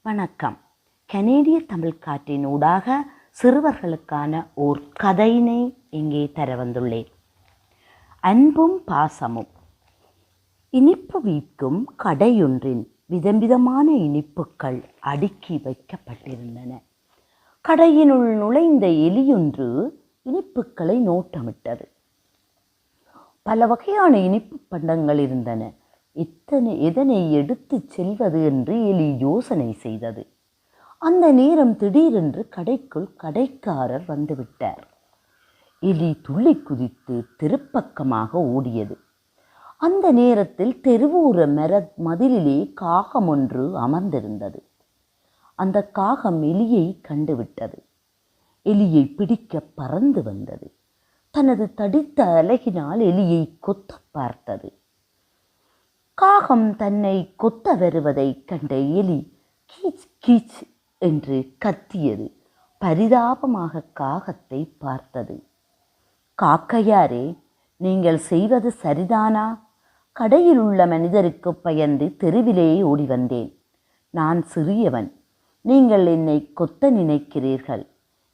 வணக்கம். கனேடிய தமிழ் காற்றின் ஊடாக சிறுவர்களுக்கான ஓர் கதையினை இங்கே தர வந்துள்ளேன். அன்பும் பாசமும். இனிப்பு வீட்டும் கடையொன்றின் விதவிதமான இனிப்புகள் அடுக்கி வைக்கப்பட்டிருந்தன. கடையினுள் நுழைந்த எலியொன்று இனிப்புகளை நோட்டமிட்டது. பல வகையான இனிப்பு பண்டங்கள் இருந்தன. எதனை எடுத்து செல்வது என்று எலி யோசனை செய்தது. அந்த நேரம் திடீரென்று கடைக்குள் கடைக்காரர் வந்துவிட்டார். எலி துள்ளி குதித்து தெருப்பக்கமாக ஓடியது. அந்த நேரத்தில் தெருவோர மதிலிலே காகம் ஒன்று அமர்ந்திருந்தது. அந்த காகம் எலியை கண்டுவிட்டது. எலியை பிடிக்க பறந்து வந்தது. தனது தடித்த அலகினால் எலியை கொத்த பார்த்தது. காகம் தன்னை கொத்த வருவதை கண்ட எலி கீச் கீச் என்று கத்தியது. பரிதாபமாக காகத்தை பார்த்தது. காக்கையாரே, நீங்கள் செய்வது சரிதானா? கடையில் உள்ள மனிதருக்கு பயந்து தெருவிலே ஓடி வந்தேன். நான் சிறியவன். நீங்கள் என்னை கொத்த நினைக்கிறீர்கள்.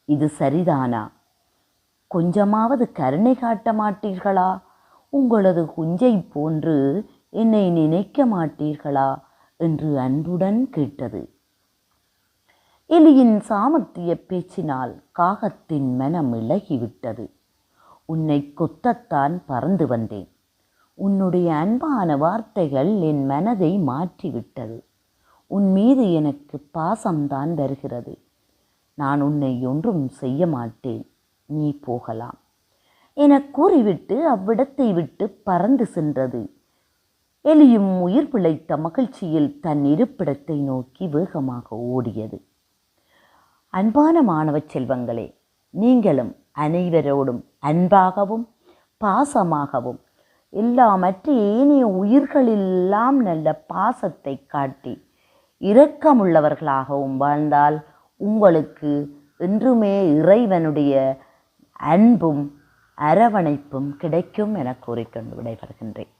இது சரிதானா? கொஞ்சமாவது கருணை காட்ட மாட்டீர்களா? உங்களது குஞ்சை போன்று என்னை நினைக்க மாட்டீர்களா என்று அன்புடன் கேட்டது. எலியின் சாமர்த்திய பேச்சினால் காகத்தின் மனம் இளகிவிட்டது. உன்னை கொத்தத்தான் பறந்து வந்தேன். உன்னுடைய அன்பான வார்த்தைகள் என் மனதை மாற்றிவிட்டது. உன் மீது எனக்கு பாசம்தான் வருகிறது. நான் உன்னை ஒன்றும் செய்ய மாட்டேன். நீ போகலாம் என கூறிவிட்டு அவ்விடத்தை விட்டு பறந்து சென்றது. எலியும் உயிர் பிழைத்த மகிழ்ச்சியில் தன் இருப்பிடத்தை நோக்கி வேகமாக ஓடியது. அன்பான மாணவ செல்வங்களே, நீங்களும் அனைவரோடும் அன்பாகவும் பாசமாகவும் மற்ற ஏனைய உயிர்களெல்லாம் நல்ல பாசத்தை காட்டி இரக்கமுள்ளவர்களாகவும் வாழ்ந்தால் உங்களுக்கு என்றுமே இறைவனுடைய அன்பும் அரவணைப்பும் கிடைக்கும் என கூறிக்கொண்டு விடைபெறுகின்றேன்.